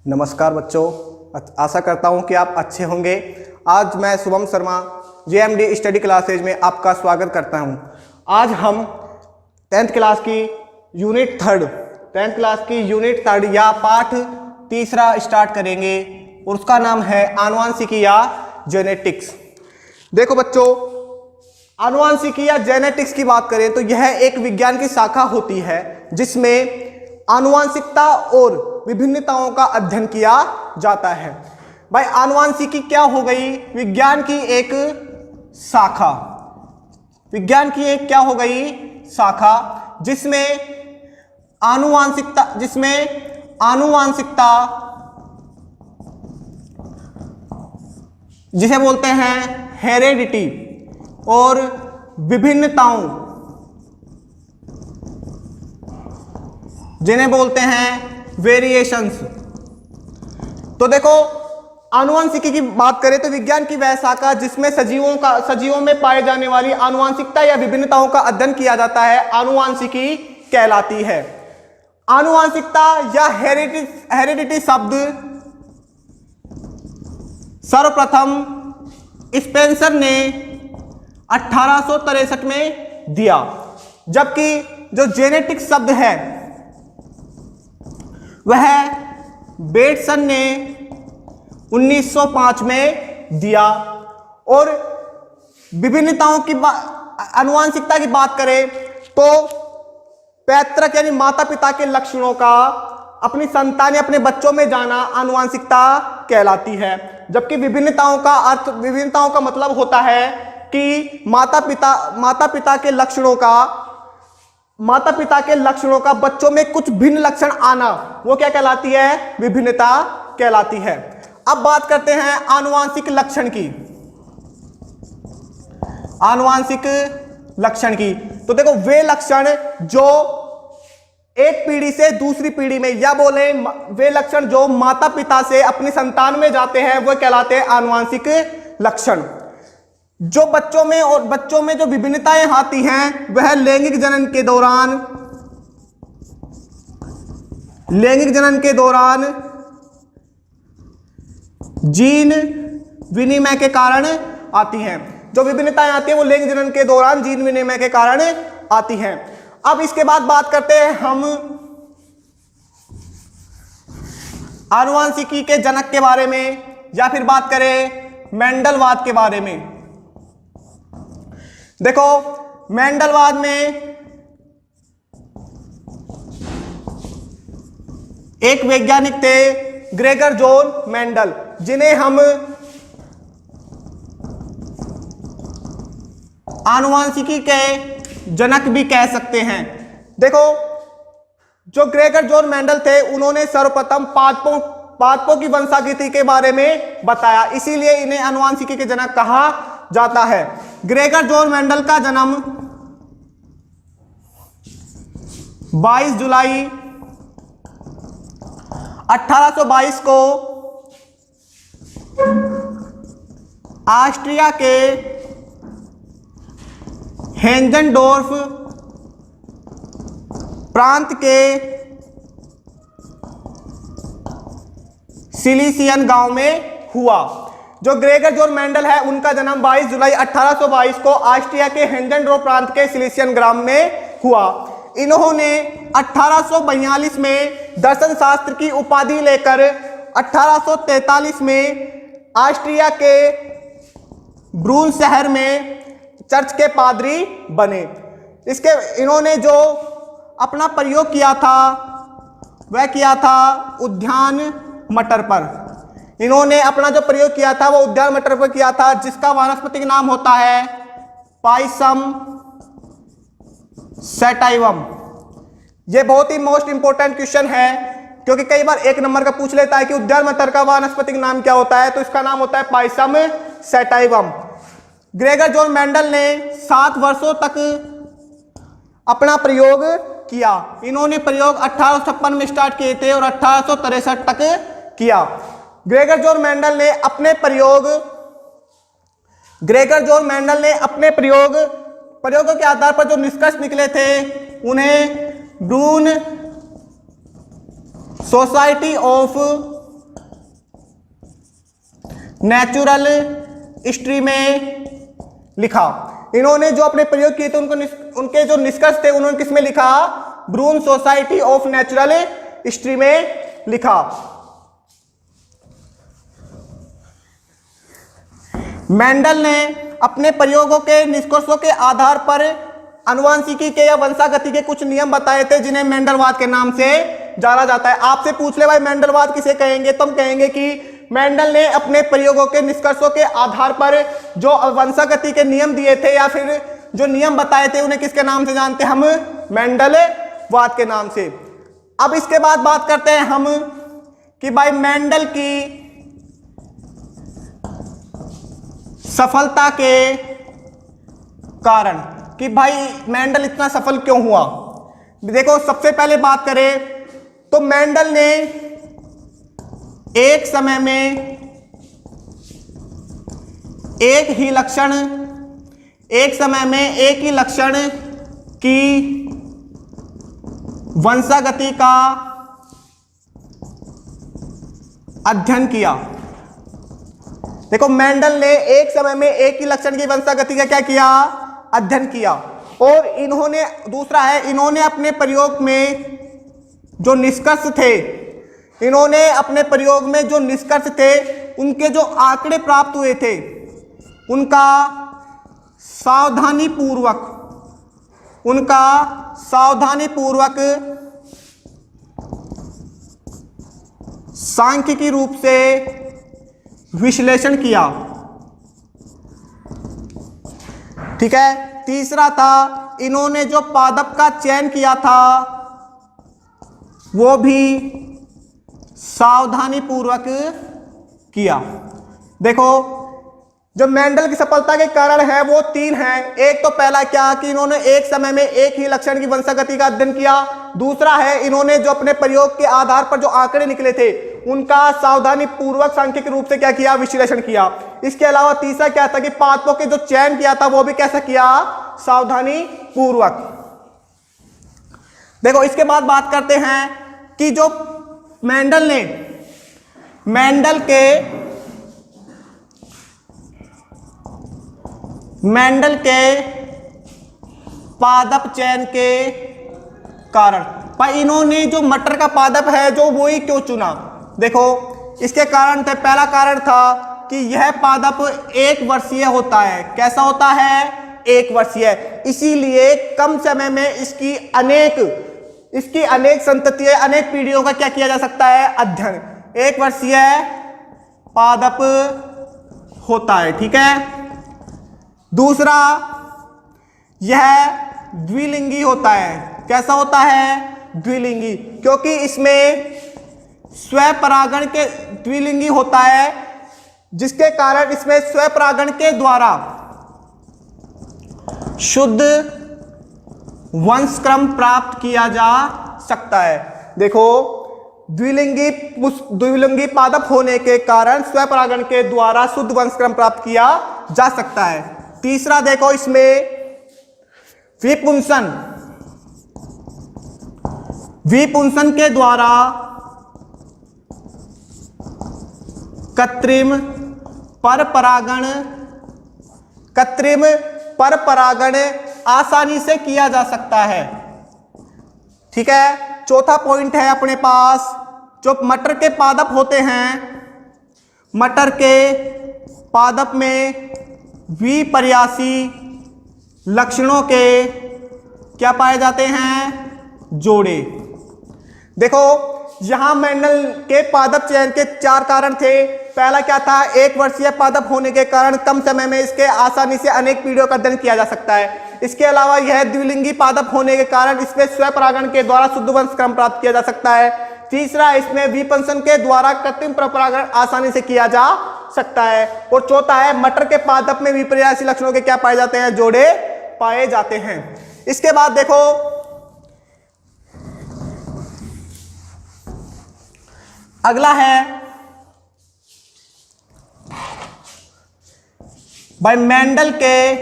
नमस्कार बच्चों, आशा करता हूं कि आप अच्छे होंगे। आज मैं Shubham Sharma JMD study classes में आपका स्वागत करता हूं। आज हम 10th क्लास की यूनिट थर्ड या पाठ तीसरा स्टार्ट करेंगे और उसका नाम है आनुवांशिकी या जेनेटिक्स। देखो बच्चों, आनुवांशिकी या जेनेटिक्स की बात करें तो यह एक विज्ञान की शाखा होती है जिसमें आनुवांशिकता और विभिन्नताओं का अध्ययन किया जाता है। भाई, आनुवांशिकी क्या हो गई? विज्ञान की एक शाखा, जिसमें आनुवांशिकता जिसे बोलते हैं हेरेडिटी और विभिन्नताओं जिन्हें बोलते हैं वेरिएशंस। तो देखो, आनुवांशिकी की बात करें तो विज्ञान की वह शाखा जिसमें सजीवों में पाए जाने वाली आनुवांशिकता या विभिन्नताओं का अध्ययन किया जाता है, आनुवांशिकी कहलाती है। आनुवांशिकता या हेरेडिटी शब्द सर्वप्रथम स्पेंसर ने 1863 में दिया, जबकि जो जेनेटिक्स शब्द है वह बेटसन ने 1905 में दिया। और विभिन्नताओं की आनुवांशिकता की बात करें तो पैतृक यानी माता पिता के लक्षणों का अपनी संतान या अपने बच्चों में जाना आनुवांशिकता कहलाती है। जबकि विभिन्नताओं का मतलब होता है कि माता पिता के लक्षणों का बच्चों में कुछ भिन्न लक्षण आना, वो क्या कहलाती है? विभिन्नता कहलाती है। अब बात करते हैं आनुवांशिक लक्षण की। तो देखो, वे लक्षण जो एक पीढ़ी से दूसरी पीढ़ी में, या बोले वे लक्षण जो माता पिता से अपनी संतान में जाते हैं, वो कहलाते हैं आनुवांशिक लक्षण। जो बच्चों में जो विभिन्नताएं आती हैं वह लैंगिक जनन के दौरान जीन विनिमय के कारण आती हैं। जो विभिन्नताएं आती हैं वो लैंगिक जनन के दौरान जीन विनिमय के कारण आती हैं। अब इसके बाद बात करते हैं हम आनुवांशिकी के जनक के बारे में, या फिर बात करें मेंडलवाद के बारे में। देखो, मेंडलवाद में एक वैज्ञानिक थे ग्रेगर जॉन मेंडल, जिन्हें हम आनुवांशिकी के जनक भी कह सकते हैं। देखो, जो ग्रेगर जॉन मेंडल थे उन्होंने सर्वप्रथम पादपों की वंशागति के बारे में बताया, इसीलिए इन्हें आनुवांशिकी के जनक कहा जाता है। ग्रेगर जॉन मेंडल का जन्म 22 जुलाई 1822 को ऑस्ट्रिया के हेंजनडोर्फ प्रांत के सिलिसियन गांव में हुआ। जो ग्रेगर जॉन मेंडल है उनका जन्म 22 जुलाई 1822 को ऑस्ट्रिया के हेंजनडोर्फ प्रांत के सिलिसियन ग्राम में हुआ। इन्होंने 1842 में दर्शन शास्त्र की उपाधि लेकर 1843 में ऑस्ट्रिया के ब्रून शहर में चर्च के पादरी बने। इन्होंने जो अपना प्रयोग किया था वह किया था उद्यान मटर पर। इन्होंने अपना जो प्रयोग किया था वो उद्यान मटर पर किया था, जिसका वानस्पतिक नाम होता है पाइसम सैटाइवम। ये बहुत ही मोस्ट इंपोर्टेंट क्वेश्चन है, क्योंकि कई बार 1 नंबर का पूछ लेता है कि उद्यान मटर का वानस्पतिक नाम क्या होता है, तो इसका नाम होता है पाइसम सैटाइवम। ग्रेगर जॉन मेंडल ने 7 वर्षों तक अपना प्रयोग किया। इन्होंने प्रयोग 1856 में स्टार्ट किए थे और 1863 तक किया। ग्रेगर जॉन मेंडल ने अपने प्रयोगों के आधार पर जो निष्कर्ष निकले थे उन्हें ब्रून सोसाइटी ऑफ नेचुरल हिस्ट्री में लिखा। इन्होंने जो अपने प्रयोग किए थे उनके जो निष्कर्ष थे उन्होंने किसमें लिखा? ब्रून सोसाइटी ऑफ नेचुरल हिस्ट्री में लिखा। मेंडल ने अपने प्रयोगों के निष्कर्षों के आधार पर आनुवंशिकी के या वंशागति के कुछ नियम बताए थे जिन्हें मेंडलवाद के नाम से जाना जाता है। आपसे पूछ ले भाई मेंडलवाद किसे कहेंगे, तो हम कहेंगे कि मेंडल ने अपने प्रयोगों के निष्कर्षों के आधार पर जो वंशागति के नियम दिए थे या फिर जो नियम बताए थे उन्हें किसके नाम से जानते हैं हम? मेंडलवाद के नाम से। अब इसके बाद बात करते हैं हम कि भाई मेंडल की सफलता के कारण, कि भाई मेंडल इतना सफल क्यों हुआ। देखो सबसे पहले बात करें तो मेंडल ने एक समय में एक ही लक्षण की वंशागति का अध्ययन किया। देखो मेंडल ने एक समय में एक ही लक्षण की वंशागति का क्या किया? अध्ययन किया। और इन्होंने दूसरा है, इन्होंने अपने प्रयोग में जो निष्कर्ष थे उनके जो आंकड़े प्राप्त हुए थे उनका सावधानीपूर्वक सांख्यिकी रूप से विश्लेषण किया। ठीक है। तीसरा था, इन्होंने जो पादप का चयन किया था वो भी सावधानीपूर्वक किया। देखो जो मेंडल की सफलता के कारण है वो 3 हैं। एक तो पहला क्या कि इन्होंने एक समय में एक ही लक्षण की वंशागति का अध्ययन किया। दूसरा है इन्होंने जो अपने प्रयोग के आधार पर जो आंकड़े निकले थे उनका सावधानी पूर्वक सांख्यिक रूप से क्या किया? विश्लेषण किया। इसके अलावा तीसरा क्या था कि पादपों के जो चयन किया था वो भी कैसा किया? सावधानी पूर्वक। देखो इसके बाद बात करते हैं कि जो मेंडल के पादप चयन के कारण, पर इन्होंने जो मटर का पादप है जो वो ही क्यों चुना? देखो इसके कारण थे, पहला कारण था कि यह पादप 1 वर्षीय होता है। कैसा होता है? 1 वर्षीय। इसीलिए कम समय में इसकी अनेक संततियां, अनेक पीढ़ियों का क्या किया जा सकता है? अध्ययन। 1 वर्षीय पादप होता है। ठीक है। दूसरा, यह द्विलिंगी होता है। कैसा होता है? द्विलिंगी, क्योंकि इसमें स्वपरागण के द्विलिंगी होता है जिसके कारण इसमें स्वपरागण के द्वारा शुद्ध वंशक्रम प्राप्त किया जा सकता है। देखो द्विलिंगी पादप होने के कारण स्वपरागण के द्वारा शुद्ध वंशक्रम प्राप्त किया जा सकता है। तीसरा देखो इसमें विपुंसन के द्वारा कृत्रिम परपरागण आसानी से किया जा सकता है। ठीक है। चौथा पॉइंट है अपने पास, जो मटर के पादप होते हैं, मटर के पादप में विपर्यासी लक्षणों के क्या पाए जाते हैं? जोड़े। देखो यहां मेंडल के पादप चयन के 4 कारण थे। पहला क्या था? 1 वर्षीय पादप होने के कारण कम समय में इसके आसानी से अनेक पीढ़ियों का अध्ययन किया जा सकता है। इसके अलावा यह द्विलिंगी पादप होने के कारण इसमें स्वपरागण के द्वारा शुद्ध वंशक्रम प्राप्त किया जा सकता है। तीसरा, इसमें विपुंसन के द्वारा कृत्रिम परपरागण आसानी से किया जा सकता है। और चौथा है, मटर के पादप में विपर्यासी लक्षणों के क्या पाए जाते हैं? जोड़े पाए जाते हैं। इसके बाद देखो अगला है भाई मेंडल के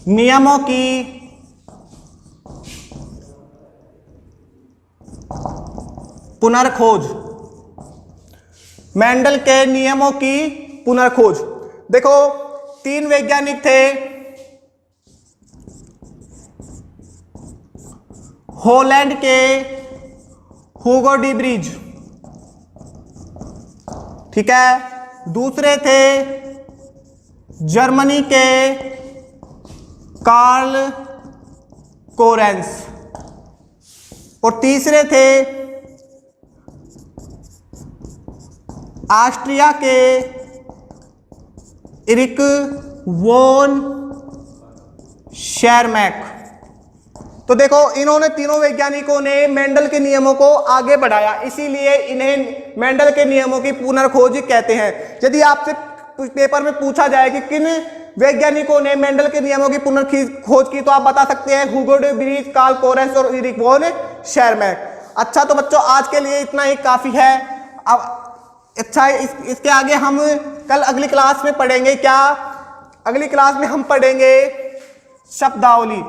नियमों की पुनर्खोज। मेंडल के नियमों की पुनर्खोज। देखो 3 वैज्ञानिक थे, हॉलैंड के हुगो डी ब्रीज, ठीक है, दूसरे थे जर्मनी के कार्ल कोरेंस, और तीसरे थे ऑस्ट्रिया के इरिक वॉन शेरमैक। तो देखो इन्होंने तीनों वैज्ञानिकों ने मेंडल के नियमों को आगे बढ़ाया, इसीलिए इन्हें मेंडल के नियमों की पुनर्खोज कहते हैं। यदि आपसे पेपर में पूछा जाए कि किन वैज्ञानिकों ने मेंडल के नियमों की पुनर्खोज की, तो आप बता सकते हैं Hugo de Vries, Carl Correns और इरिक वॉन शेरमैक। अच्छा, तो बच्चों आज के लिए इतना ही काफी है। अब अच्छा, इसके आगे हम कल अगली क्लास में पढ़ेंगे क्या? अगली क्लास में हम पढ़ेंगे शब्दावली।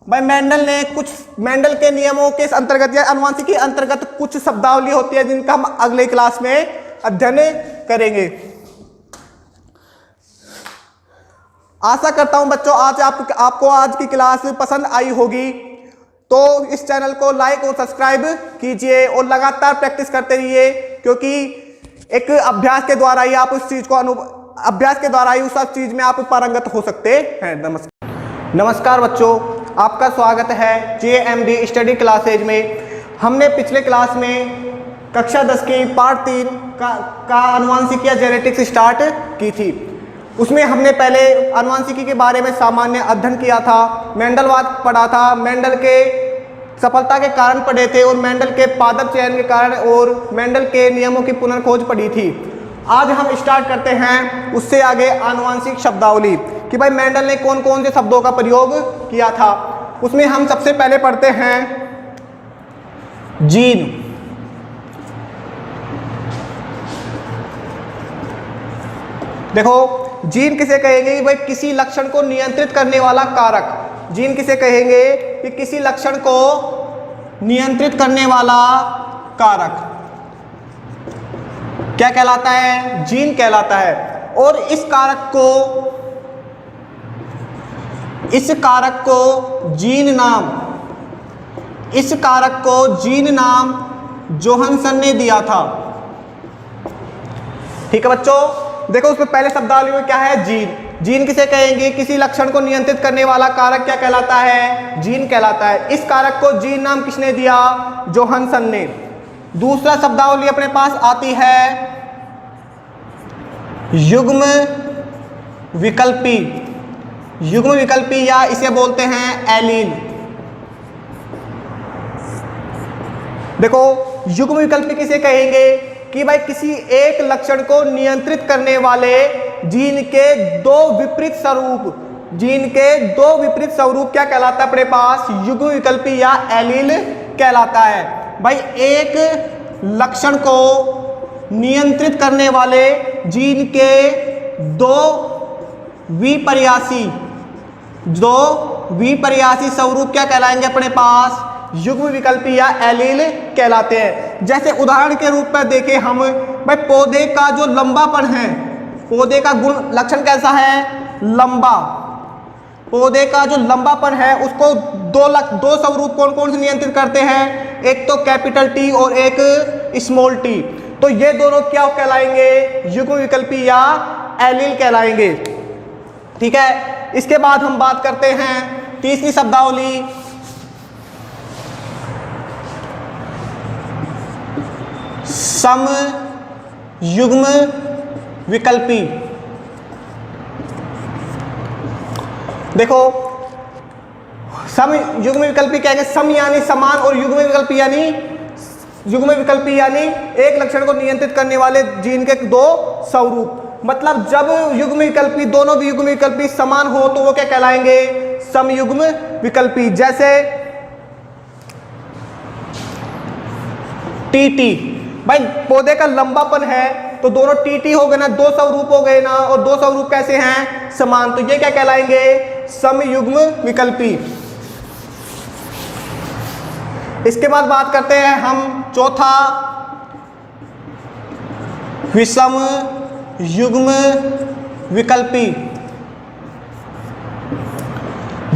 भाई मेंडल ने कुछ मेंडल के नियमों के अंतर्गत या अनुवांशिकी के अंतर्गत कुछ शब्दावली होती है जिनका हम अगले क्लास में अध्ययन करेंगे। आशा करता हूं बच्चों आज आपको आज की क्लास पसंद आई होगी। तो इस चैनल को लाइक और सब्सक्राइब कीजिए और लगातार प्रैक्टिस करते रहिए, क्योंकि एक अभ्यास के द्वारा ही आप उस चीज को अभ्यास के द्वारा ही उस चीज में आप पारंगत हो सकते हैं। नमस्कार बच्चों, आपका स्वागत है JMD स्टडी क्लासेज में। हमने पिछले क्लास में कक्षा 10 की पार्ट 3 का अनुवांशिकी या जेनेटिक्स स्टार्ट की थी। उसमें हमने पहले अनुवांशिकी के बारे में सामान्य अध्ययन किया था, मेंडलवाद पढ़ा था, मेंडल के सफलता के कारण पढ़े थे और मेंडल के पादप चयन के कारण और मेंडल के नियमों की पुनर्खोज पढ़ी थी। आज हम स्टार्ट करते हैं उससे आगे आनुवांशिक शब्दावली कि भाई मेंडल ने कौन कौन से शब्दों का प्रयोग किया था। उसमें हम सबसे पहले पढ़ते हैं जीन। देखो जीन किसे कहेंगे कि भाई किसी लक्षण को नियंत्रित करने वाला कारक। जीन किसे कहेंगे कि किसी लक्षण को नियंत्रित करने वाला कारक क्या कहलाता है? जीन कहलाता है। और इस कारक को जीन नाम जोहानसन ने दिया था। ठीक है बच्चों, देखो उसमें पहले शब्दावली में क्या है? जीन। जीन किसे कहेंगे? किसी लक्षण को नियंत्रित करने वाला कारक क्या कहलाता है? जीन कहलाता है। इस कारक को जीन नाम किसने दिया? जोहानसन ने। दूसरा शब्दावली अपने पास आती है युग्म विकल्पी। युग्म विकल्पी या इसे बोलते हैं एलील। देखो युग्म विकल्पी किसे कहेंगे कि भाई किसी एक लक्षण को नियंत्रित करने वाले जीन के दो विपरीत स्वरूप क्या कहलाता है अपने पास? युग्म विकल्पी या एलील कहलाता है। भाई एक लक्षण को नियंत्रित करने वाले जीन के दो विपर्यासी स्वरूप क्या कहलाएंगे अपने पास? युग्म विकल्पी या एलील कहलाते हैं। जैसे उदाहरण के रूप में देखें हम, भाई पौधे का जो लंबापन है, पौधे का गुण लक्षण कैसा है? लंबा। पौधे का जो लंबापन है उसको दो स्वरूप कौन कौन से नियंत्रित करते हैं? एक तो कैपिटल टी और एक स्मॉल टी। तो ये दोनों क्या कहलाएंगे? युग्म विकल्पी या एलील कहलाएंगे। ठीक है, इसके बाद हम बात करते हैं तीसरी शब्दावली समयुग्म विकल्पी। देखो समयुग्म विकल्पी क्या है? सम यानी समान और युग्म विकल्पी यानी एक लक्षण को नियंत्रित करने वाले जीन के दो स्वरूप। मतलब जब दोनों भी युग्म विकल्पी समान हो तो वो क्या कहलाएंगे? समयुग्म विकल्पी। जैसे टीटी, भाई पौधे का लंबापन है तो दोनों टीटी हो गए ना, दो स्वरूप हो गए ना, और दो स्वरूप कैसे हैं? समान। तो ये क्या कहलाएंगे? समयुग्म विकल्पी। इसके बाद बात करते हैं हम चौथा विषम युग्म विकल्पी।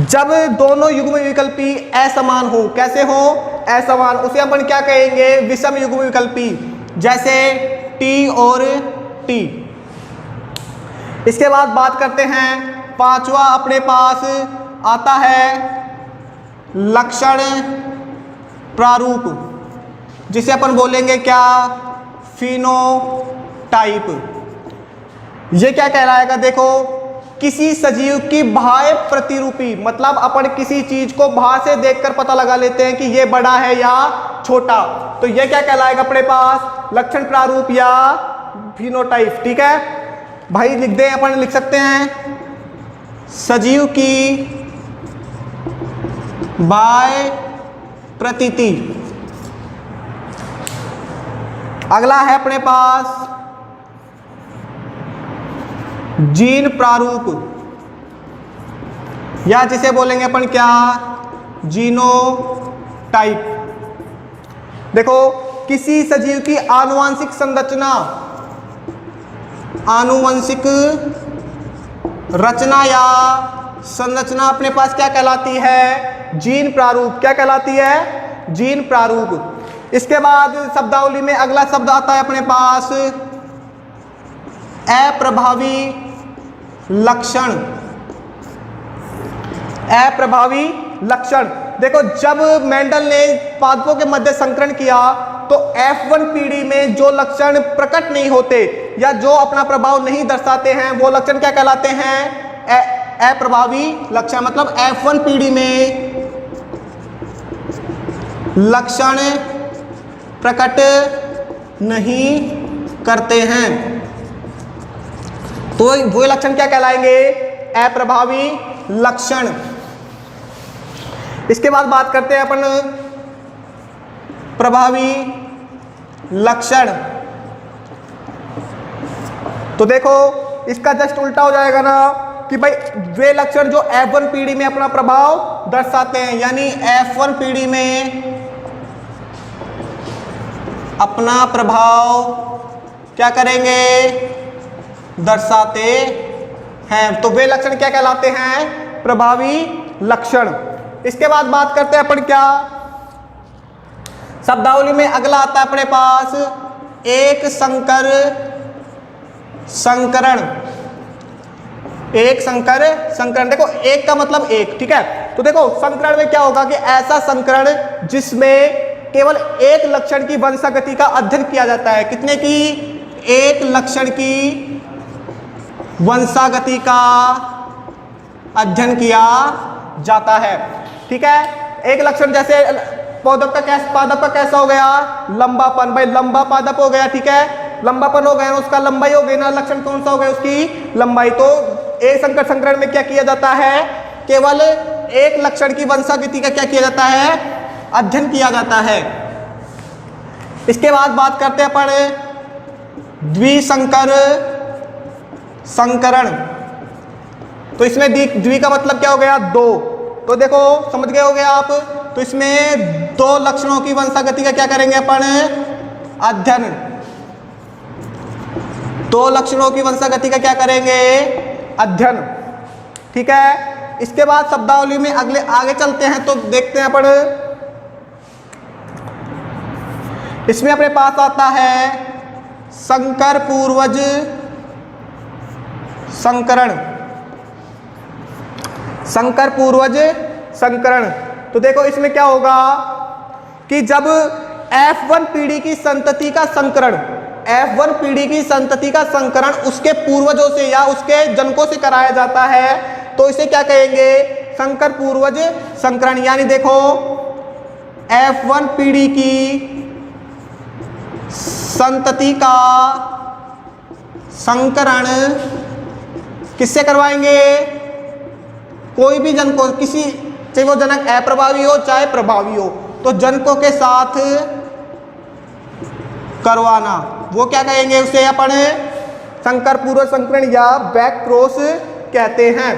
जब दोनों युग्म विकल्पी असमान हो, कैसे हो? असमान, उसे अपन क्या कहेंगे? विषम युग्म विकल्पी, जैसे T और T। इसके बाद बात करते हैं, पांचवा अपने पास आता है लक्षण प्रारूप, जिसे अपन बोलेंगे क्या? फिनोटाइप। ये क्या कहलाएगा? देखो, किसी सजीव की बाह्य प्रतिरूपी, मतलब अपन किसी चीज को बाहर से देखकर पता लगा लेते हैं कि ये बड़ा है या छोटा, तो ये क्या कहलाएगा अपने पास? लक्षण प्रारूप या फिनोटाइप। ठीक है भाई, लिख दें, अपन लिख सकते हैं सजीव की बाह्य प्रतीति। अगला है अपने पास जीन प्रारूप, या जिसे बोलेंगे अपन क्या? जीनोटाइप। देखो, किसी सजीव की आनुवंशिक संरचना, आनुवंशिक रचना या संरचना अपने पास क्या कहलाती है? जीन प्रारूप। क्या कहलाती है? जीन प्रारूप। इसके बाद शब्दावली में अगला शब्द आता है अपने पास अप्रभावी लक्षण। अप्रभावी लक्षण। देखो, जब मेंडल ने पादपों के मध्य संकरण किया तो F1 पीढ़ी में जो लक्षण प्रकट नहीं होते या जो अपना प्रभाव नहीं दर्शाते हैं, वो लक्षण क्या कहलाते हैं? अप्रभावी लक्षण। मतलब F1 पीढ़ी में लक्षण प्रकट नहीं करते हैं, तो वो लक्षण क्या कहलाएंगे? अप्रभावी लक्षण। इसके बाद बात करते हैं अपन प्रभावी लक्षण। तो देखो, इसका जस्ट उल्टा हो जाएगा ना कि भाई वे लक्षण जो F1 पीढ़ी में अपना प्रभाव दर्शाते हैं, यानी F1 पीढ़ी में अपना प्रभाव क्या करेंगे? दर्शाते हैं, तो वे लक्षण क्या कहलाते हैं? प्रभावी लक्षण। इसके बाद बात करते हैं अपन क्या? शब्दावली में अगला आता है अपने पास एक संकर संकरण। एक संकर संकरण। देखो, एक का मतलब एक, ठीक है? तो देखो, संकरण में क्या होगा कि ऐसा संकरण जिसमें केवल एक लक्षण की वंशागति का अध्ययन किया जाता है। कितने की? एक लक्षण की वंशागति का अध्ययन किया जाता है। ठीक है, एक लक्षण जैसे पादप का कैसा हो गया? लंबापन। भाई लंबा पादप हो गया, ठीक है? लंबापन हो गया, उसका लंबाई हो गई ना, लक्षण कौन सा हो गया? उसकी लंबाई। तो एक संकर संकरण में क्या किया जाता है? केवल एक लक्षण की वंशागति का क्या किया जाता है? अध्ययन किया जाता है। इसके बाद बात करते हैं अपन द्विसंकर संकरण। तो इसमें द्वि का मतलब क्या हो गया? दो। तो देखो, समझ गए होगे आप। तो इसमें दो लक्षणों की वंशागति का क्या करेंगे अपन? अध्ययन। दो लक्षणों की वंशागति का क्या करेंगे? अध्ययन। ठीक है, इसके बाद शब्दावली में आगे चलते हैं तो देखते हैं अपन। इसमें अपने पास आता है संकर पूर्वज संकरण। संकर पूर्वज संकरण। तो देखो, इसमें क्या होगा कि जब F1 पीढ़ी की संतति का संकरण, F1 पीढ़ी की संतति का संकरण उसके पूर्वजों से या उसके जनकों से कराया जाता है, तो इसे क्या कहेंगे? संकर पूर्वज संकरण। यानी देखो, F1 पीढ़ी की संतति का संकरण किससे करवाएंगे? कोई भी जन को, किसी चाहे वो जनक अप्रभावी हो चाहे प्रभावी हो, तो जनकों के साथ करवाना, वो क्या कहेंगे? उसे अपन संकर पूर्व संकरण या बैक क्रॉस कहते हैं।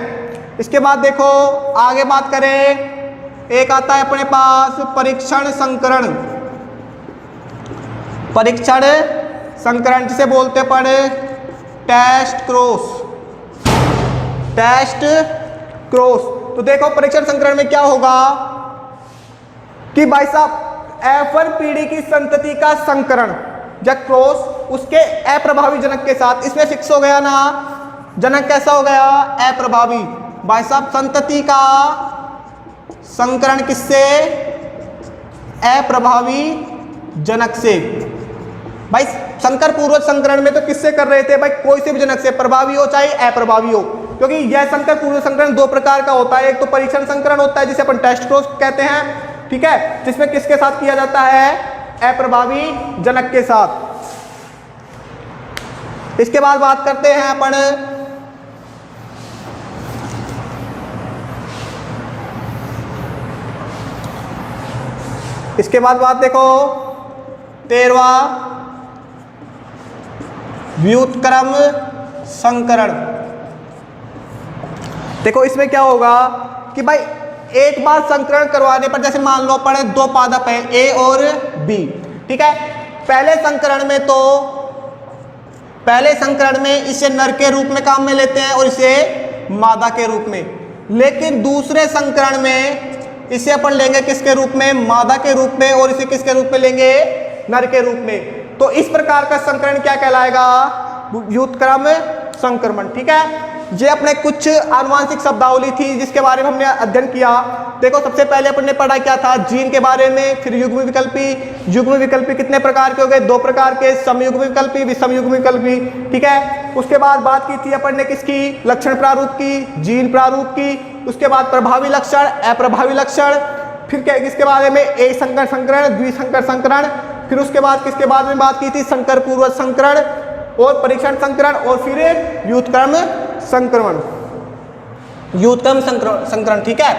इसके बाद देखो, आगे बात करें, एक आता है अपने पास परीक्षण संकरण। परीक्षण संकरण, जिसे बोलते अपन टेस्ट क्रॉस, टेस्ट क्रॉस। तो देखो परीक्षण संकरण में क्या होगा कि भाई साहब F1 पीढ़ी की संतति का संकरण या क्रॉस उसके अप्रभावी जनक के साथ, इसमें फिक्स हो गया ना, जनक कैसा हो गया, अप्रभावी। भाई साहब संतति का संकरण किससे, अप्रभावी जनक से। भाई संकर पूर्वज संकरण में तो किससे कर रहे थे भाई, कोई से भी जनक से, प्रभावी हो चाहे अप्रभावी हो, क्योंकि यह संकर पूर्वज संकरण दो प्रकार का होता है। एक तो परीक्षण संकरण होता है जिसे अपन टेस्ट क्रॉस कहते हैं, ठीक है, जिसमें किसके साथ किया जाता है, अप्रभावी जनक के साथ। इसके बाद बात करते हैं अपन इसके बाद बात देखो 13वां व्युत्क्रम संकरण। देखो इसमें क्या होगा कि भाई एक बार संकरण करवाने पर, जैसे मान लो पड़े दो पादप है ए और बी, ठीक है, पहले संकरण में इसे नर के रूप में काम में लेते हैं और इसे मादा के रूप में, लेकिन दूसरे संकरण में इसे अपन लेंगे किसके रूप में, मादा के रूप में, और इसे किसके रूप में लेंगे, नर के रूप में। तो इस प्रकार का संकरण क्या कहलाएगा, व्युत्क्रम संक्रमण, ठीक है। ये अपने कुछ आनुवांशिक शब्दावली थी जिसके बारे में हमने अध्ययन किया। देखो सबसे पहले अपन ने पढ़ा क्या था, जीन के बारे में, फिर युग्म विकल्पी। युग्म विकल्पी कितने प्रकार के हो गए, दो प्रकार के, समयुग्म विकल्पी, विषमयुग्म विकल्पी, ठीक है। उसके बाद बात की थी अपन ने किसकी, लक्षण प्रारूप की, जीन प्रारूप की। उसके बाद प्रभावी लक्षण, अप्रभावी लक्षण, फिर क्या किसके बारे में, एक संकर संकरण, द्विसंकर संकरण, फिर उसके बाद किसके बाद में बात की थी, संकर पूर्वज संकरण और परीक्षण संकरण, और फिर व्युत्क्रम संक्रमण, व्युत्क्रम संकरण, ठीक है।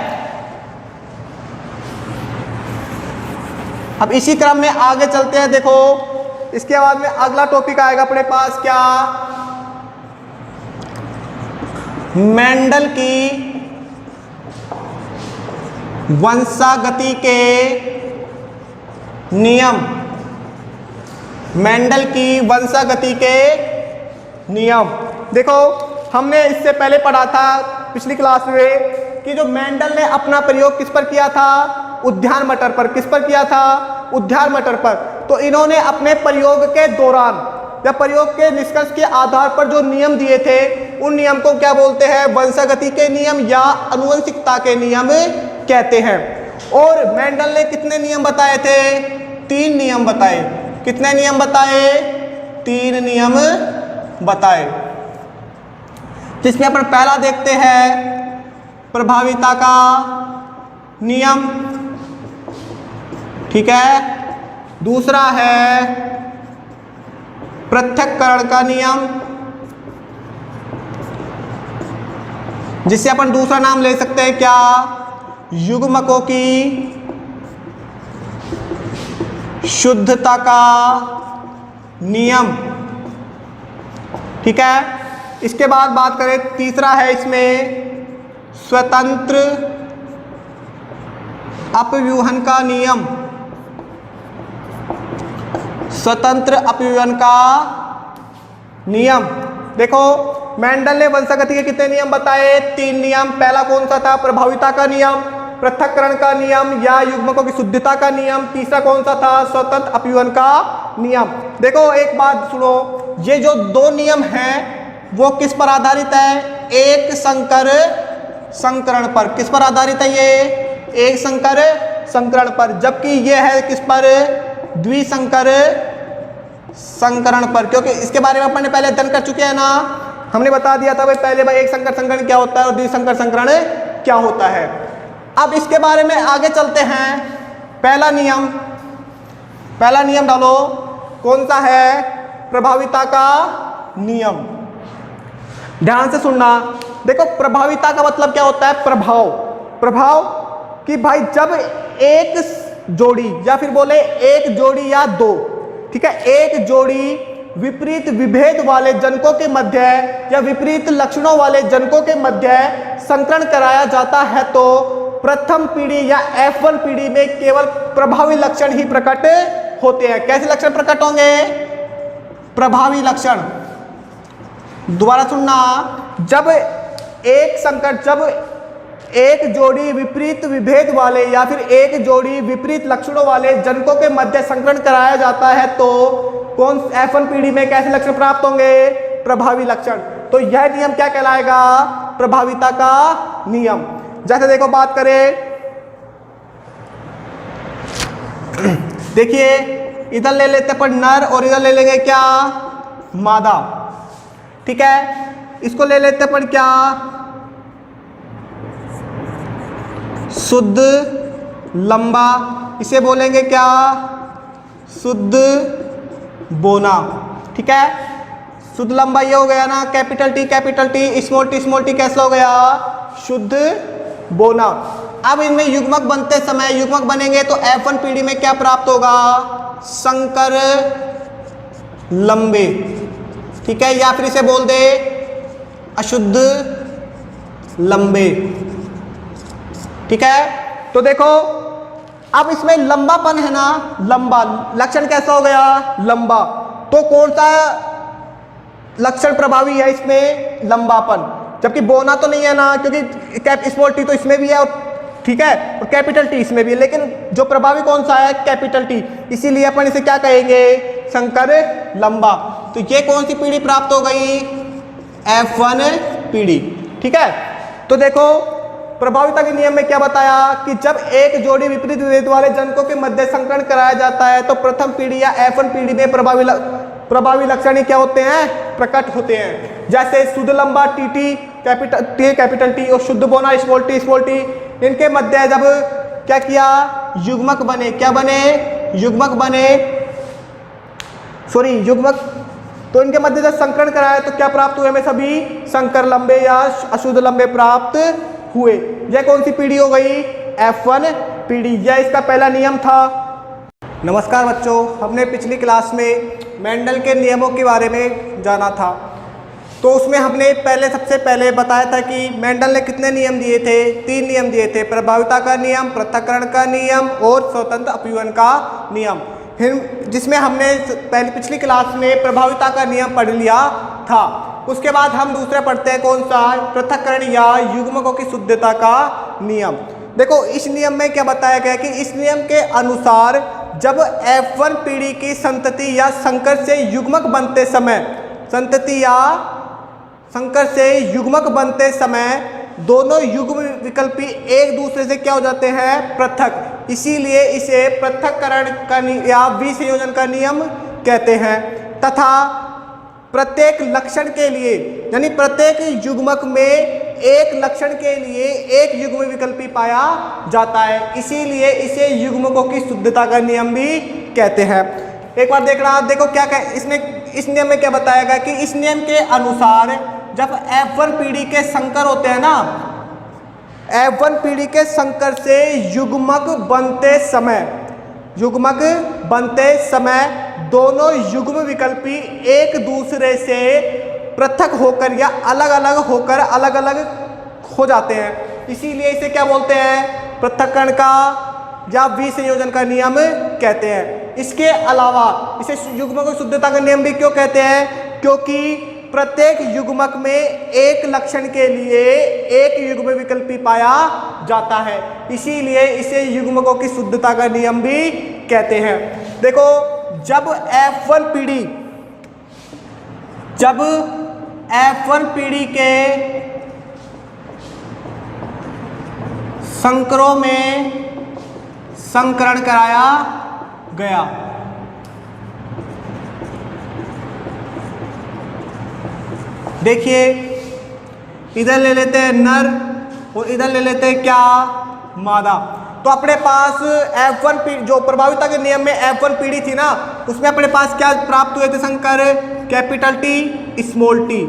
अब इसी क्रम में आगे चलते हैं। देखो इसके बाद में अगला टॉपिक आएगा अपने पास क्या, मेंडल की वंशागति के नियम, मेंडल की वंशागति के नियम। देखो हमने इससे पहले पढ़ा था पिछली क्लास में कि जो मेंडल ने अपना प्रयोग किस पर किया था, उद्यान मटर पर। किस पर किया था, उद्यान मटर पर। तो इन्होंने अपने प्रयोग के दौरान या प्रयोग के निष्कर्ष के आधार पर जो नियम दिए थे, उन नियम को क्या बोलते हैं, वंशागति के नियम या आनुवंशिकता के नियम कहते हैं। और मेंडल ने कितने नियम बताए थे, 3 नियम बताए। कितने नियम बताए, 3 नियम बताए, जिसमें अपन पहला देखते हैं प्रभाविता का नियम, ठीक है। दूसरा है पृथक्करण का नियम, जिससे अपन दूसरा नाम ले सकते हैं क्या, युग्मकों की शुद्धता का नियम, ठीक है। इसके बाद बात करें, तीसरा है इसमें स्वतंत्र अपव्यूहन का नियम, स्वतंत्र अपव्यूहन का नियम। देखो मेंडल ने वंशागति के कितने नियम बताए, 3 नियम। पहला कौन सा था, प्रभाविता का नियम, पृथक्करण का नियम या युग्मकों की शुद्धता का नियम। तीसरा कौन सा था, स्वतंत्र अपव्यूहन का नियम। देखो एक बात सुनो, ये जो 2 नियम हैं वो किस पर आधारित है, एक संकर संकरण पर। किस पर आधारित है ये, एक संकर संकरण पर, जबकि ये है किस पर, द्विसंकर संकरण पर। क्योंकि इसके बारे में अपन ने पहले अध्ययन कर चुके हैं ना, हमने बता दिया था भाई पहले भाई एक संकर संकरण क्या होता है और द्विसंकर संकरण क्या होता है। अब इसके बारे में आगे चलते हैं। पहला नियम डालो, कौन सा है, प्रभाविता का नियम। ध्यान से सुनना। देखो प्रभाविता का मतलब क्या होता है, प्रभाव कि भाई जब एक जोड़ी या फिर बोले एक जोड़ी या 2, ठीक है, एक जोड़ी विपरीत विभेद वाले जनकों के मध्य या विपरीत लक्षणों वाले जनकों के मध्य संकरण कराया जाता है तो प्रथम पीढ़ी या F1 पीढ़ी में केवल प्रभावी लक्षण ही प्रकट होते हैं। कैसे लक्षण प्रकट होंगे, प्रभावी लक्षण, दोबारा सुनना, जब एक जोड़ी विपरीत विभेद वाले या फिर एक जोड़ी विपरीत लक्षणों वाले जनकों के मध्य संकरण कराया जाता है तो कौन F1 पीढ़ी में कैसे लक्षण प्राप्त होंगे? प्रभावी लक्षण। तो यह नियम क्या कहलाएगा? प्रभाविता का नियम। जैसे देखो बात करें, देखिए इधर ले लेते पर नर और इधर ले लेंगे क्या? मादा। ठीक है, इसको ले लेते पर क्या? शुद्ध लंबा, इसे बोलेंगे क्या? शुद्ध बोना। ठीक है, शुद्ध लंबा ये हो गया ना, कैपिटल टी, स्मॉल टी कैसा हो गया? शुद्ध बोना। अब इनमें युग्मक बनते समय, युग्मक बनेंगे तो F1 पीढ़ी में क्या प्राप्त होगा? संकर लंबे। ठीक है, या फिर इसे बोल दे अशुद्ध लंबे। ठीक है, तो देखो अब इसमें लंबापन है ना, लंबा लक्षण कैसा हो गया? लंबा। तो कौन सा लक्षण प्रभावी है इसमें? लंबापन। जबकि बोना तो नहीं है ना, क्योंकि स्मॉल टी तो इसमें भी है और ठीक है, और कैपिटल टी इसमें भी है, लेकिन जो प्रभावी कौन सा है? Capital T. इसीलिए अपन इसे क्या कहेंगे? संकर लंबा। तो ये कौन सी पीढ़ी प्राप्त हो गई? F1 पीढ़ी। ठीक है, तो देखो प्रभाविता के नियम में क्या बताया कि जब एक जोड़ी विपरीत विभेद वाले जनकों के मध्य संकरण कराया जाता है तो प्रथम पीढ़ी या F1 पीढ़ी में प्रभावी लक्षण क्या होते हैं? प्रकट होते हैं। जैसे शुद्ध लंबा टी कैपिटल टी और शुद्ध बोना स्मॉल टी, इनके मध्य जब क्या किया? युग्मक बने। क्या बने? युग्मक बने, सॉरी युग्मक। तो इनके मध्य जब संकरण कराया तो क्या प्राप्त हुए? हमें सभी संकर लंबे या अशुद्ध लंबे प्राप्त हुए। यह कौन सी पीढ़ी हो गई? F1 पीढ़ी। यह इसका पहला नियम था। नमस्कार बच्चों, हमने पिछली क्लास में मेंडल के नियमों के बारे में जाना था। तो उसमें हमने सबसे पहले बताया था कि मेंडल ने कितने नियम दिए थे? 3 नियम दिए थे, प्रभाविता का नियम, पृथक्करण का नियम और स्वतंत्र अपव्यवन का नियम। जिसमें हमने पिछली क्लास में प्रभाविता का नियम पढ़ लिया था। उसके बाद हम दूसरे पढ़ते हैं, कौन सा? पृथक्करण या युग्मकों की शुद्धता का नियम। देखो इस नियम में क्या बताया गया कि इस नियम के अनुसार जब F1 पीढ़ी की संतति या संकर से युग्मक बनते समय, संतति या संकर से युग्मक बनते समय दोनों युग्म विकल्पी एक दूसरे से क्या हो जाते हैं? पृथक। इसीलिए इसे पृथक्करण का या विसंयोजन का नियम कहते हैं। तथा प्रत्येक लक्षण के लिए, यानी प्रत्येक युग्मक में एक लक्षण के लिए एक युग्म विकल्पी पाया जाता है, इसीलिए इसे युग्मकों की शुद्धता का नियम भी कहते हैं। एक बार देखना, देखो क्या इस नियम में क्या बताया गया कि इस नियम के अनुसार जब F1 पीढ़ी के संकर होते हैं ना, F1 पीढ़ी के संकर से युग्मक बनते समय दोनों युग्म विकल्पी एक दूसरे से पृथक होकर या अलग अलग हो जाते हैं। इसीलिए इसे क्या बोलते हैं? पृथक्करण का या विसंयोजन का नियम कहते हैं। इसके अलावा इसे युग्मक की शुद्धता का नियम भी क्यों कहते हैं? क्योंकि प्रत्येक युग्मक में एक लक्षण के लिए एक युग्म विकल्पी पाया जाता है, इसीलिए इसे युग्मकों की शुद्धता का नियम भी कहते हैं। देखो जब F1 पीढ़ी के संकरों में संकरण कराया गया, देखिए इधर ले लेते हैं नर और इधर ले लेते हैं क्या? मादा। तो अपने पास F1 पीढ़ी, जो प्रभाविता के नियम में F1 पीढ़ी थी ना, उसमें अपने पास क्या प्राप्त हुए थे संकर? Capital T small T,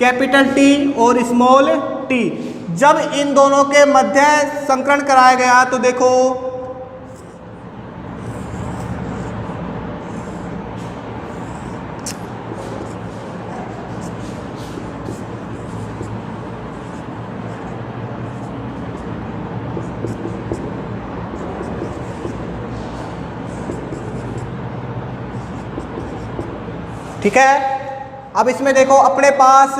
capital T और स्मॉल टी। जब इन दोनों के मध्य संकरण कराया गया तो देखो ठीक है। अब इसमें देखो अपने पास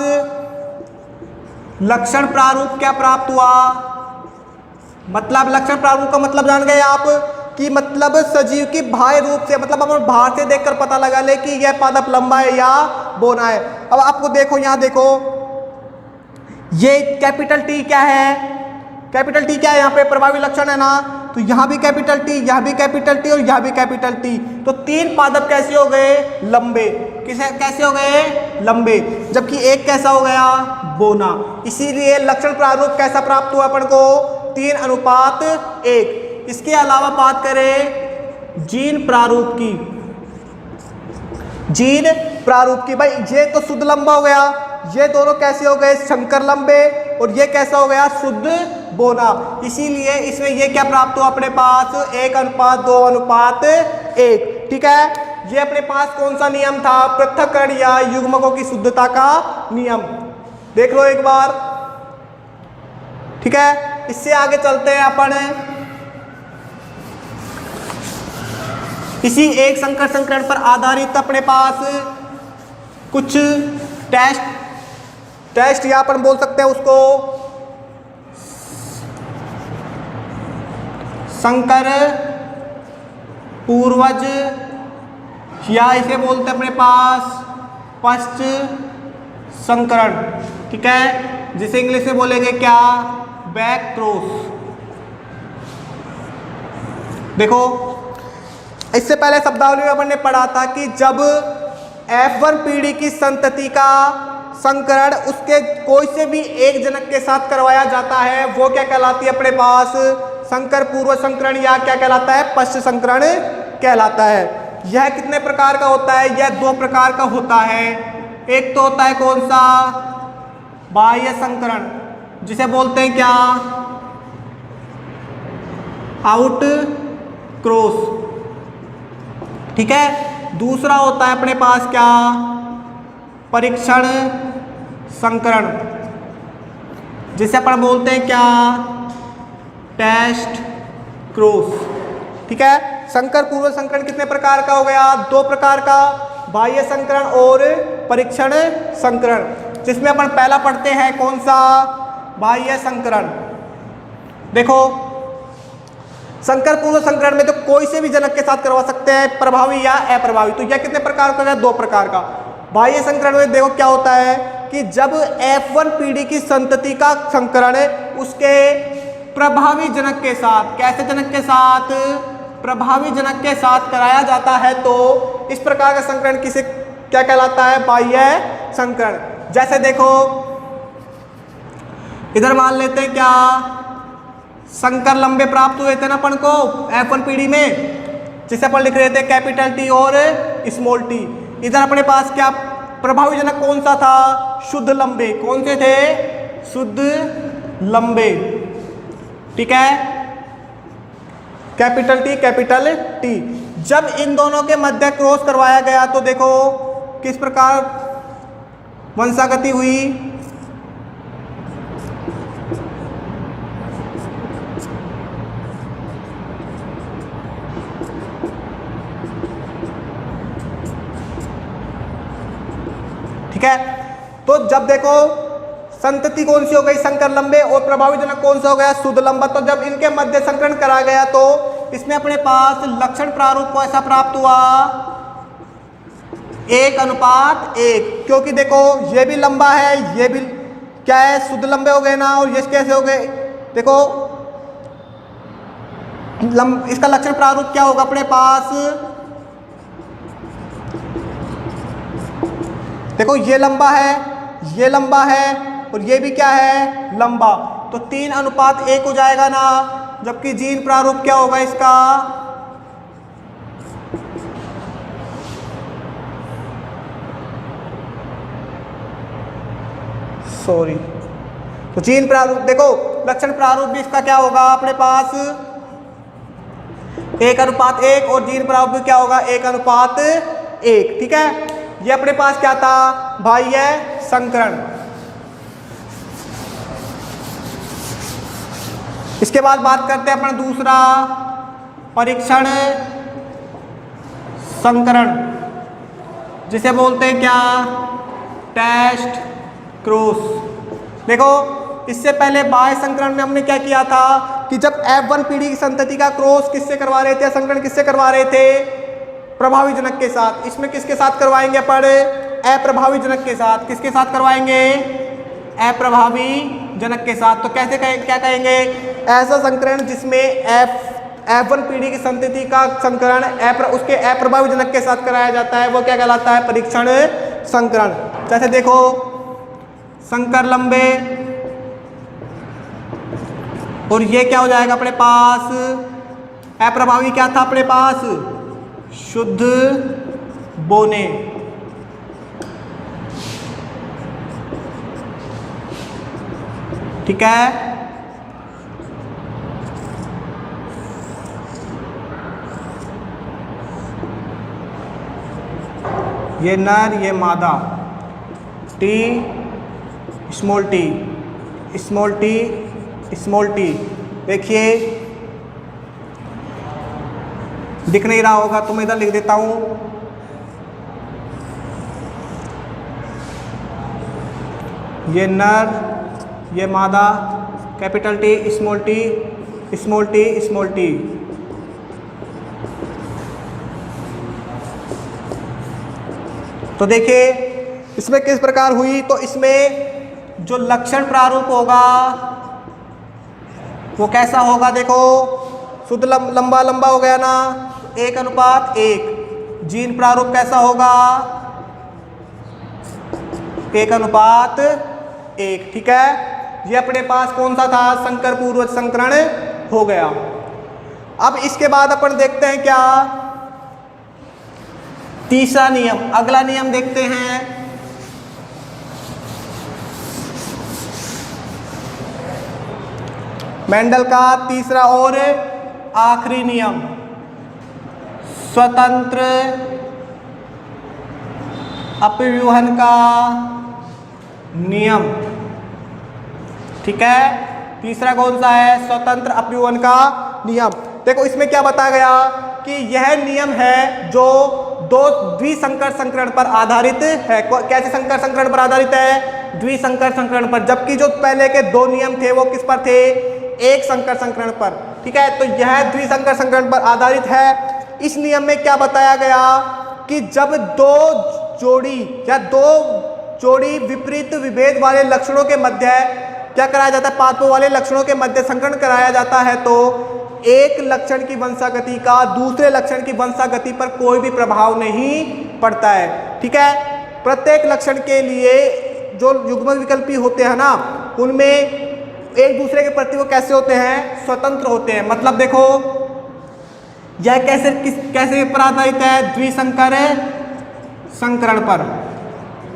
लक्षण प्रारूप क्या प्राप्त हुआ, मतलब लक्षण प्रारूप का मतलब जान गए आप कि मतलब सजीव की बाह्य रूप से, मतलब हम बाहर से देखकर पता लगा ले कि यह पादप लंबा है या बौना है। अब आपको देखो यहाँ देखो ये कैपिटल टी क्या है, कैपिटल टी क्या है, यहाँ पे प्रभावी लक्षण है ना, तो यहाँ भी कैपिटल टी, यहाँ भी कैपिटल टी और यहाँ भी कैपिटल टी, तो तीन पादप कैसे हो गए, लंबे। कैसे हो गए, लंबे, जबकि एक कैसा हो गया, बोना। इसीलिए लक्षण प्रारूप कैसा प्राप्त हुआ अपन को, 3:1। इसके अलावा बात करें जीन प्रारूप की, जीन प्रारूप की, भाई ये तो शुद्ध लंबा हो गया, ये दोनों कैसे हो गए, संकर लंबे, और ये कैसा हो गया, शुद्ध बोना। इसीलिए इसमें ये क्या प्राप्त हुआ अपने पास, 1:2:1। ठीक है। ये अपने पास कौन सा नियम था, पृथक्करण या युग्मकों की शुद्धता का नियम, देख लो एक बार। ठीक है, इससे आगे चलते हैं अपन इसी एक संकर संकरण पर आधारित अपने पास कुछ टेस्ट या अपन बोल सकते हैं उसको संकर पूर्वज, या इसे बोलते हैं अपने पास पश्च संकरण। ठीक है, जिसे इंग्लिश में बोलेंगे क्या, बैक क्रॉस। देखो इससे पहले शब्दावली में अपन ने पढ़ा था कि जब F1 पीढ़ी की संतति का संकरण उसके कोई से भी एक जनक के साथ करवाया जाता है, वो क्या कहलाती है अपने पास, संकर पूर्व संकरण, या क्या कहलाता है, पश्च संकरण कहलाता है। यह कितने प्रकार का होता है, यह 2 प्रकार का होता है। एक तो होता है कौन सा, बाह्य संकरण, जिसे बोलते हैं क्या, आउट क्रॉस। ठीक है। दूसरा होता है अपने पास क्या, परीक्षण संकरण, जिसे अपन बोलते हैं क्या, टेस्ट क्रॉस। ठीक है। संकर पूर्व संकरण कितने प्रकार का हो गया, 2 प्रकार का, बाह्य संकरण और परीक्षण संकरण, जिसमें अपन पहला पढ़ते हैं कौन सा, बाह्य संकरण। देखो संकर पूर्व संकरण में तो कोई से भी जनक के साथ करवा सकते हैं, प्रभावी या अप्रभावी। तो यह कितने प्रकार का है, 2 प्रकार का। बाह्य संकरण में देखो क्या होता है कि जब F1 पीढ़ी की संतति का संकरण उसके प्रभावी जनक के साथ, कैसे जनक के साथ, प्रभावी जनक के साथ कराया जाता है, तो इस प्रकार का संकरण किसे क्या कहलाता है, बाह्य संकरण। जैसे देखो इधर मान लेते हैं क्या, संकर लंबे प्राप्त हुए थे ना अपन को F1 पीढ़ी में, जिसे अपन लिख रहे थे कैपिटल टी और स्मॉल टी। इधर अपने पास क्या प्रभावी जनक कौन सा था, शुद्ध लंबे। कौन से थे, शुद्ध लंबे। ठीक है, कैपिटल टी। जब इन दोनों के मध्य क्रॉस करवाया गया तो देखो किस प्रकार वंशागति हुई, ठीक है। तो जब देखो संतति कौन सी हो गई, संकर लंबे, और प्रभावी जनक कौन सा हो गया, शुद्ध लंबा। तो जब इनके मध्य संकरण करा गया तो इसमें अपने पास लक्षण प्रारूप को ऐसा प्राप्त हुआ 1:1, क्योंकि देखो ये भी लंबा है, ये भी क्या है, शुद्ध लंबे हो गए ना, और ये कैसे हो गए, देखो इसका लक्षण प्रारूप क्या होगा अपने पास, देखो ये लंबा है, ये लंबा है, और ये भी क्या है, लंबा। तो 3:1 हो जाएगा ना। जबकि जीन प्रारूप क्या होगा इसका, सॉरी, तो जीन प्रारूप देखो लक्षण प्रारूप भी इसका क्या होगा अपने पास 1:1, और जीन प्रारूप भी क्या होगा 1:1। ठीक है, ये अपने पास क्या था, बाह्य संकरण। इसके बाद बात करते हैं अपन दूसरा, परीक्षण संकरण, जिसे बोलते हैं क्या, टेस्ट क्रॉस। देखो इससे पहले बाह्य संकरण में हमने क्या किया था कि जब F1 पीढ़ी की संतति का क्रॉस किससे करवा रहे थे, संकरण किससे करवा रहे थे, प्रभावी जनक के साथ। इसमें किसके साथ करवाएंगे पर, अप्रभावी जनक के साथ। किसके साथ करवाएंगे, अप्रभावी जनक के साथ। तो कैसे क्या कहेंगे, ऐसा संकरण जिसमें F1 पीढ़ी की संतति का संकरण उसके अप्रभावी जनक के साथ कराया जाता है, वो क्या कहलाता है, परीक्षण संकरण। जैसे देखो संकर लंबे, और ये क्या हो जाएगा अपने पास, अप्रभावी क्या था अपने पास, शुद्ध बोने। ठीक है, ये नर ये मादा, T small T small T small T. देखिए दिख नहीं रहा होगा तो मैं इधर लिख देता हूं, ये नर ये मादा, capital T small T small T small T. तो देखिए इसमें किस प्रकार हुई, तो इसमें जो लक्षण प्रारूप होगा वो कैसा होगा, देखो शुद्ध लंबा लंबा हो गया ना, 1:1। जीन प्रारूप कैसा होगा, 1:1। ठीक है, ये अपने पास कौन सा था, संकर पूर्वज संकरण हो गया। अब इसके बाद अपन देखते हैं क्या, तीसरा नियम। अगला नियम देखते हैं, मेंडल का तीसरा और आखिरी नियम, स्वतंत्र अपव्यूहन का नियम। ठीक है, तीसरा कौन सा है, स्वतंत्र अपव्यूहन का नियम। देखो इसमें क्या बताया गया कि यह नियम है जो दो द्विसंकर संकरण पर आधारित है। कैसे संकर संकरण पर आधारित है, द्विसंकर संकरण पर, जबकि जो पहले के दो नियम थे वो किस पर थे, एक संकर संकरण पर। ठीक है, तो यह द्विसंकर संकरण पर आधारित है। इस नियम में क्या बताया गया कि जब दो जोड़ी विपरीत विभेद वाले लक्षणों के मध्य क्या कराया जाता है, पादपों वाले लक्षणों के मध्य संकरण कराया जाता है, तो एक लक्षण की वंशागति का दूसरे लक्षण की वंशागति पर कोई भी प्रभाव नहीं पड़ता है। ठीक है, प्रत्येक लक्षण के लिए जो युग्मक विकल्पी होते हैं ना, उनमें एक दूसरे के प्रति वो कैसे होते हैं, स्वतंत्र होते हैं। मतलब देखो यह कैसे पर आधारित है, द्विसंकर संकरण पर।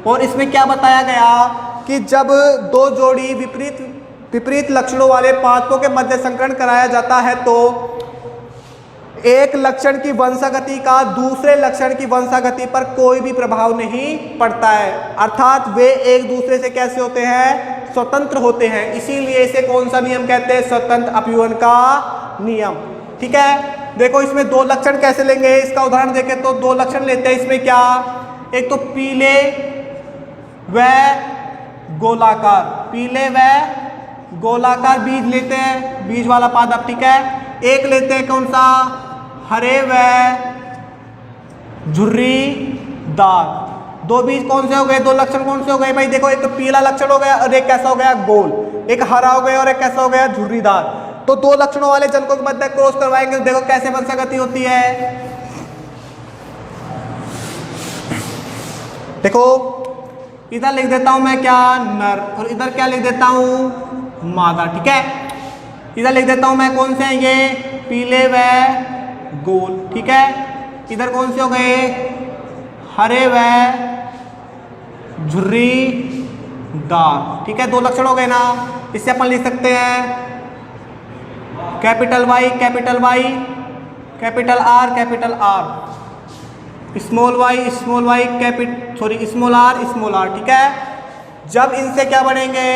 और इसमें क्या बताया गया कि जब दो जोड़ी विपरीत लक्षणों वाले पादपों के मध्य संकरण कराया जाता है तो एक लक्षण की वंशागति का दूसरे लक्षण की वंशागति पर कोई भी प्रभाव नहीं पड़ता है, अर्थात वे एक दूसरे से कैसे होते हैं, स्वतंत्र होते हैं। इसीलिए इसे कौन सा नियम कहते हैं, स्वतंत्र अपव्यूहन का नियम। ठीक है, देखो इसमें दो लक्षण कैसे लेंगे, इसका उदाहरण देखें तो दो लक्षण लेते हैं। इसमें क्या, एक तो पीले व गोलाकार, पीले व गोलाकार बीज लेते हैं, बीज वाला पादप। ठीक है, एक लेते हैं कौन सा, हरे व झुर्रीदार। दो बीज कौन से हो गए, दो लक्षण कौन से हो गए भाई, देखो एक तो पीला लक्षण हो गया और एक कैसा हो गया, गोल। एक हरा हो गया और एक कैसा हो गया, झुर्रीदार। तो दो लक्षणों वाले जनकों के मध्य क्रॉस करवाएंगे, देखो कैसे वंशागति होती है। देखो इधर लिख देता हूं मैं क्या, नर, और इधर क्या लिख देता हूं, मादा। ठीक है, इधर लिख देता हूं मैं कौन से हैं ये, पीले व गोल। ठीक है, इधर कौन से हो गए, हरे व झुर्रीदार। ठीक है, दो लक्षण हो गए ना। इससे अपन लिख सकते हैं capital Y capital Y, capital R, small Y small R. ठीक है, जब इनसे क्या बनेंगे,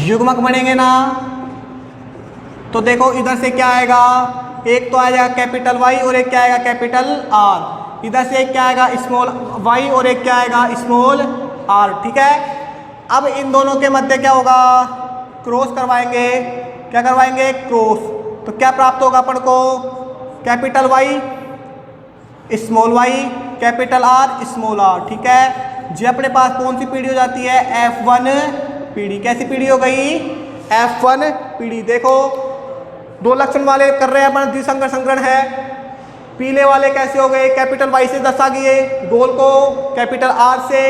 युग्मक बनेंगे ना, तो देखो इधर से क्या आएगा, एक तो आ जाएगा कैपिटल वाई और एक क्या आएगा कैपिटल आर। इधर से एक क्या आएगा स्मॉल वाई और एक क्या आएगा स्मॉल आर। ठीक है, अब इन दोनों के मध्य क्या होगा, क्रॉस करवाएंगे। क्या करवाएंगे, क्रॉस। तो क्या प्राप्त होगा अपन को, capital Y small Y capital R small R. ठीक है जी, अपने पास कौन सी पीढ़ी हो जाती है, F1 पीढ़ी। कैसी पीढ़ी हो गई, F1 पीढ़ी। देखो दो लक्षण वाले कर रहे हैं अपन, द्विसंकर संकरण है। पीले वाले कैसे हो गए, कैपिटल वाई से दर्शा गए, गोल को कैपिटल आर से,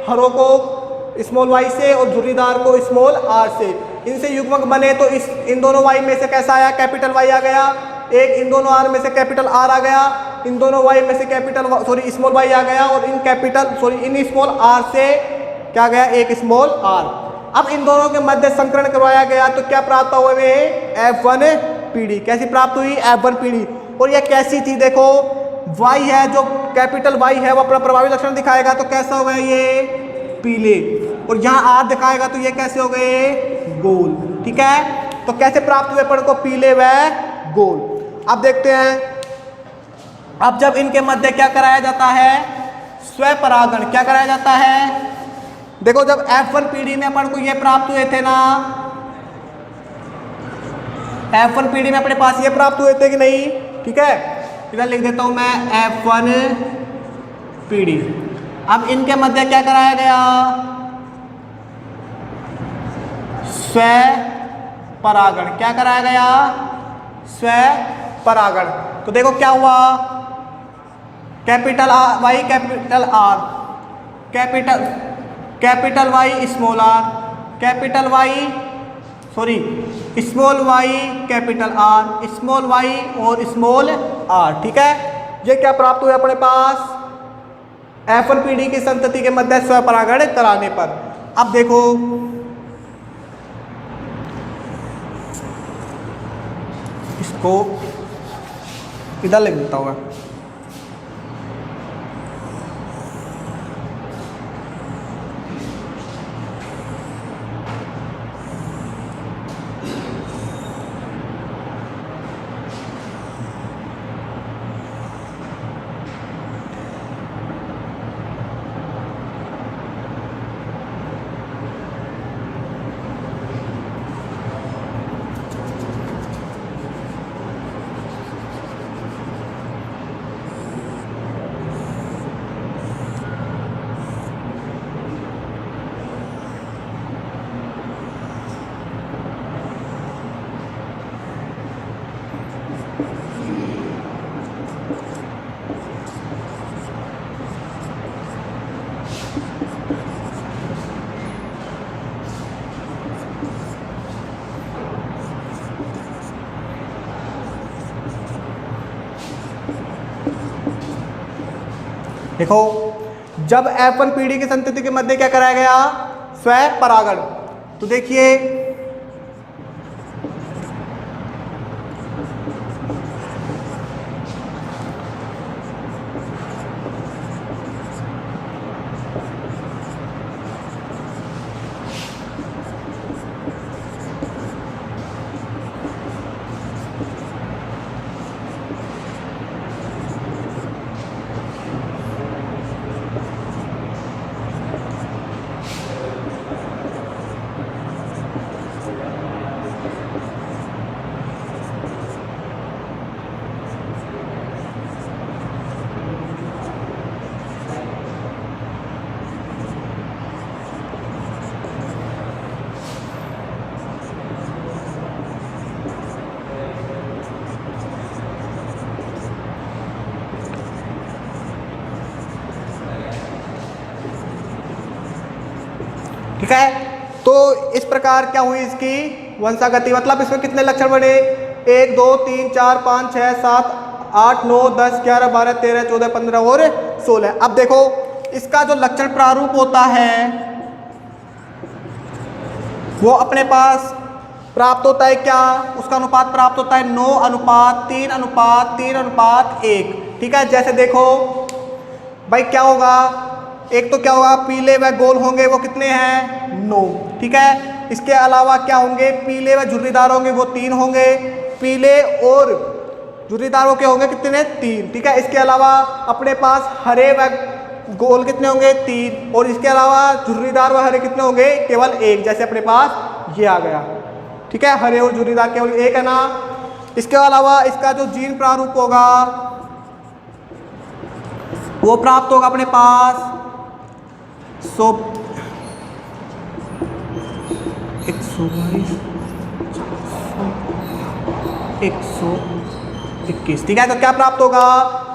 हरों को स्मॉल वाई से और झुर्रीदार को स्मॉल आर से। इनसे युग्मक बने तो इन दोनों वाई में से कैसा आया, कैपिटल वाई आ गया। एक इन दोनों आर में से कैपिटल आर आ गया, इन दोनों वाई में से कैपिटल स्मॉल वाई आ गया और इन स्मॉल आर से क्या गया, एक स्मॉल आर। अब इन दोनों के मध्य संकरण करवाया गया तो क्या प्राप्त हुआ में, F1 पीढ़ी। कैसी प्राप्त हुई, F1 पीढ़ी। और यह कैसी थी, देखो वाई है, जो कैपिटल वाई है वो अपना प्रभावी लक्षण दिखाएगा तो कैसा हो गया ये पीले, और यहाँ आर दिखाएगा तो ये कैसे हो गए, गोल। ठीक है, तो कैसे प्राप्त हुए अपन को पीले व गोल। अब देखते हैं, अब जब इनके मध्य क्या कराया जाता है, स्वपरागण। क्या कराया जाता है, देखो जब F1 पीढ़ी में अपन को ये प्राप्त हुए थे ना, F1 पीढ़ी में अपने पास ये प्राप्त हुए थे कि नहीं। ठीक है, इधर लिख देता हूं मैं F1 पीढ़ी। अब इनके मध्य क्या कराया गया, स्व परागण। क्या कराया गया, स्व परागण। तो देखो क्या हुआ, capital Y capital R, capital Y small R, capital Y small Y capital R, small Y और स्मॉल आर। ठीक है, ये क्या प्राप्त हुआ अपने पास, F1 पीढ़ी की संतति के मध्य स्वपरागण कराने पर। अब देखो इसको इधर लिख देता हूँ। देखो जब F1 पीढ़ी की संतति के मध्य क्या कराया गया, स्व परागण। तो देखिए ठीक है, तो इस प्रकार क्या हुई इसकी वंशागति, मतलब इसमें कितने लक्षण बने, 1 2 3 4 5 6 7 8 9 10 11 12 13 14 15 और 16। अब देखो इसका जो लक्षण प्रारूप होता है वो अपने पास प्राप्त होता है क्या, उसका अनुपात प्राप्त होता है 9:3:3:3:1। ठीक है, जैसे देखो भाई क्या होगा, एक तो क्या होगा पीले व गोल होंगे वो कितने हैं 9। ठीक है, इसके अलावा क्या होंगे, पीले व झुर्रीदार होंगे वो 3 होंगे, पीले और झुर्रीदार वो क्या होंगे कितने 3, ठीक है। इसके अलावा अपने पास हरे व गोल कितने होंगे 3, और इसके अलावा झुर्रीदार व हरे कितने होंगे केवल 1, जैसे अपने पास ये आ गया, ठीक है। हरे और झुर्रीदार केवल 1 है ना। इसके अलावा इसका जो जीन प्रारूप होगा वो प्राप्त होगा अपने पास 121, ठीक है। तो क्या प्राप्त होगा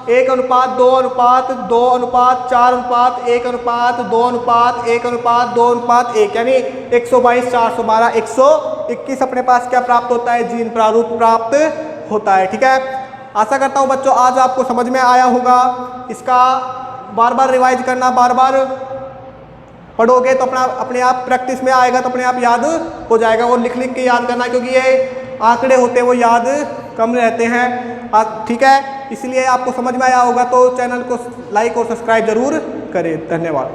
1:2:2:4:1:1:2:1:1 यानी 122 412 121 अपने पास क्या प्राप्त होता है जीन प्रारूप प्राप्त होता है, ठीक है। आशा करता हूं बच्चों आज आपको समझ में आया होगा। इसका बार बार रिवाइज करना, बार बार पढ़ोगे तो अपने आप प्रैक्टिस में आएगा, तो अपने आप याद हो जाएगा। और लिख लिख के याद करना, क्योंकि ये आंकड़े होते हैं वो याद कम रहते हैं, ठीक है। इसलिए आपको समझ में आया होगा तो चैनल को लाइक और सब्सक्राइब जरूर करें। धन्यवाद।